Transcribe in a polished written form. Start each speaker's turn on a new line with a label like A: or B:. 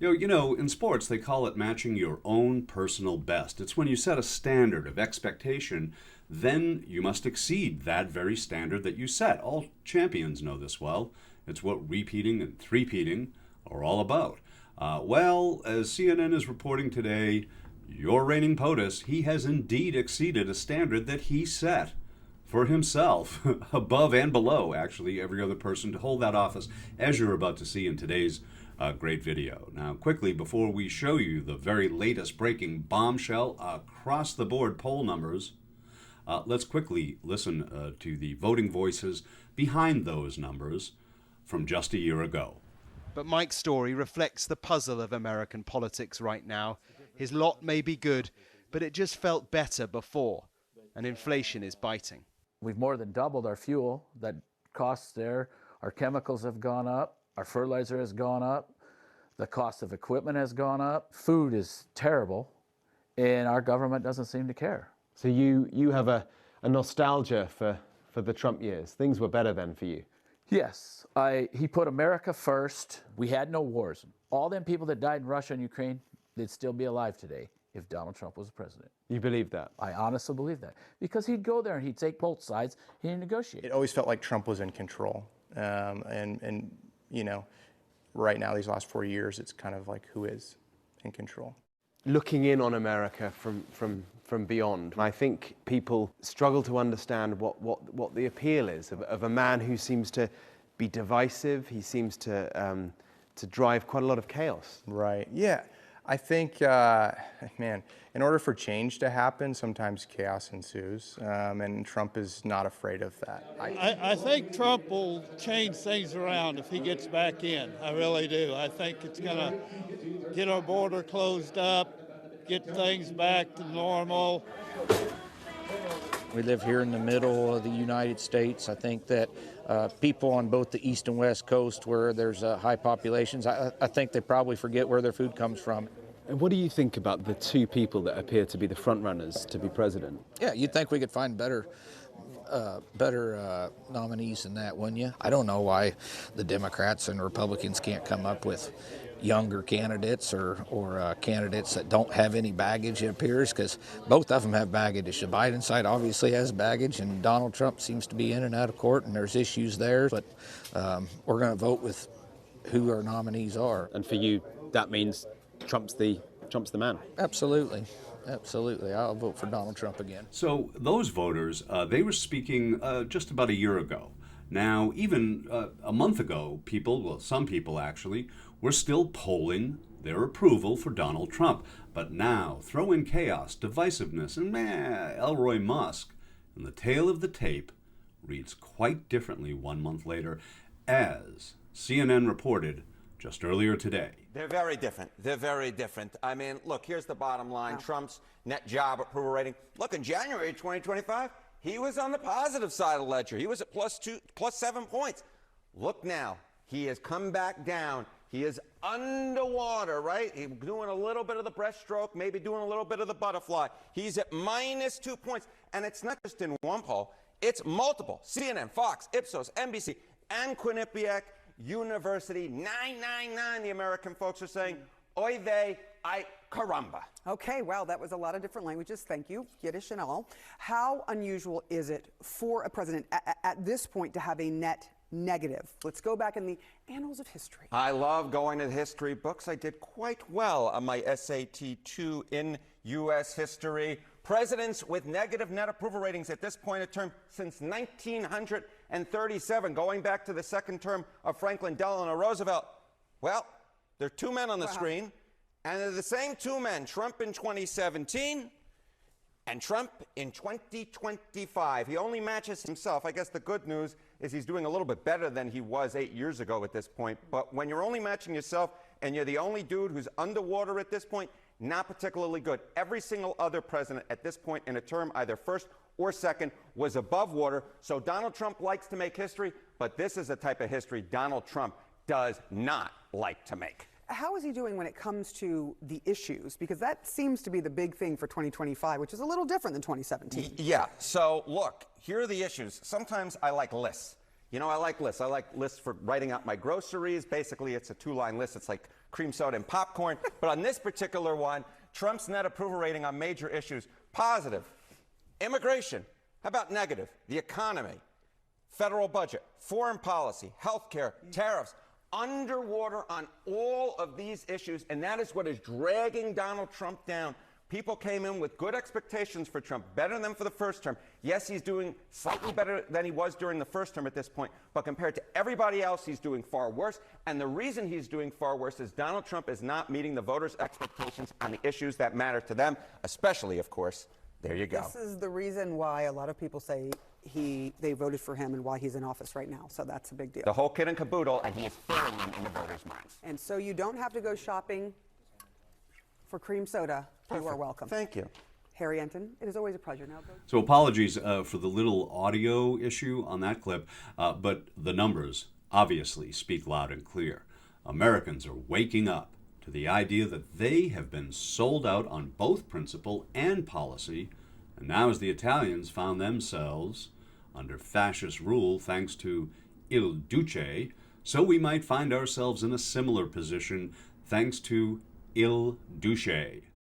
A: In sports, they call it matching your own personal best. It's when you set a standard of expectation, then you must exceed that very standard that you set. All champions know this well. It's what repeating and threepeating are all about. Well, as CNN is reporting today, your reigning POTUS, he has indeed exceeded a standard that he set for himself, above and below, actually, every other person to hold that office, as you're about to see in today's great video. Now, quickly, before we show you the very latest breaking bombshell across-the-board poll numbers, let's quickly listen to the voting voices behind those numbers from just a year ago.
B: But Mike's story reflects the puzzle of American politics right now. His lot may be good, but it just felt better before, and inflation is biting.
C: We've more than doubled our fuel. That costs there. Our chemicals have gone up. Our fertilizer has gone up. The cost of equipment has gone up. Food is terrible, and our government doesn't seem to care.
D: So you have a nostalgia for the Trump years. Things were better then for you.
C: Yes, he put America first. We had no wars. All them people that died in Russia and Ukraine, they'd still be alive today if Donald Trump was the president.
D: You believe that?
C: I honestly believe that. Because he'd go there and he'd take both sides, he'd negotiate.
E: It always felt like Trump was in control. And right now, these last 4 years, it's kind of like who is in control.
D: Looking in on America from beyond, I think people struggle to understand what the appeal is of a man who seems to be divisive. He seems to drive quite a lot of chaos.
E: Right. Yeah. I think, man, in order for change to happen, sometimes chaos ensues, and Trump is not afraid of that.
F: I think Trump will change things around if he gets back in. I really do. I think it's going to get our border closed up, get things back to normal.
G: We live here in the middle of the United States. I think that people on both the east and west coast where there's high populations, I think they probably forget where their food comes from.
D: And what do you think about the two people that appear to be the front runners to be president?
G: Yeah, you'd think we could find better nominees than that, wouldn't you? I don't know why the Democrats and Republicans can't come up with younger candidates or candidates that don't have any baggage, it appears, because both of them have baggage. The Biden side obviously has baggage, and Donald Trump seems to be in and out of court, and there's issues there, but we're going to vote with who our nominees are.
D: And for you, that means Trump's the man?
G: Absolutely. Absolutely. I'll vote for Donald Trump again.
A: So those voters, they were speaking just about a year ago. Now, even a month ago, some people actually, were still polling their approval for Donald Trump. But now, throw in chaos, divisiveness, and Elroy Musk, and the tale of the tape reads quite differently 1 month later, as CNN reported just earlier today.
H: They're very different. They're very different. I mean, look, here's the bottom line. Wow. Trump's net job approval rating. Look, in January 2025, he was on the positive side of the ledger. He was at plus 7 points. Look now, he has come back down. He is underwater, right? He's doing a little bit of the breaststroke, maybe doing a little bit of the butterfly. He's at minus 2 points. And it's not just in one poll. It's multiple. CNN, Fox, Ipsos, NBC, and Quinnipiac University, 999, the American folks are saying, oy vey, ay caramba.
I: Okay, well, that was a lot of different languages. Thank you, Yiddish and all. How unusual is it for a president at this point to have a net negative? Let's go back in the annals of history.
H: I love going to the history books. I did quite well on my SAT 2 in U.S. history. Presidents with negative net approval ratings at this point of term since 1937, going back to the second term of Franklin Delano Roosevelt. Well, there are two men on the screen, and they're the same two men, Trump in 2017 and Trump in 2025. He only matches himself. I guess the good news is he's doing a little bit better than he was 8 years ago at this point. But when you're only matching yourself and you're the only dude who's underwater at this point, not particularly good. Every single other president at this point in a term, either first or second, was above water. So Donald Trump likes to make history, but this is the type of history Donald Trump does not like to make.
I: How is he doing when it comes to the issues? Because that seems to be the big thing for 2025, which is a little different than 2017.
H: Yeah, so look, here are the issues. Sometimes I like lists. You know, I like lists. I like lists for writing out my groceries. Basically, it's a two-line list. It's like cream soda and popcorn. But on this particular one, Trump's net approval rating on major issues, positive. Immigration, how about negative? The economy, federal budget, foreign policy, health care, tariffs, underwater on all of these issues, and that is what is dragging Donald Trump down. People came in with good expectations for Trump, better than for the first term. Yes, he's doing slightly better than he was during the first term at this point, but compared to everybody else, he's doing far worse. And the reason he's doing far worse is Donald Trump is not meeting the voters' expectations on the issues that matter to them, especially, of course, there you go.
I: This is the reason why a lot of people say they voted for him and why he's in office right now. So that's a big deal.
H: The whole kit and caboodle, and he is failing them in the voters' minds.
I: And so you don't have to go shopping for cream soda.
H: Perfect.
I: You are welcome.
H: Thank you.
I: Harry Enton, it is always a pleasure. Now,
A: So apologies for the little audio issue on that clip, but the numbers obviously speak loud and clear. Americans are waking up to the idea that they have been sold out on both principle and policy, and now as the Italians found themselves under fascist rule thanks to Il Duce, so we might find ourselves in a similar position thanks to Il Duce.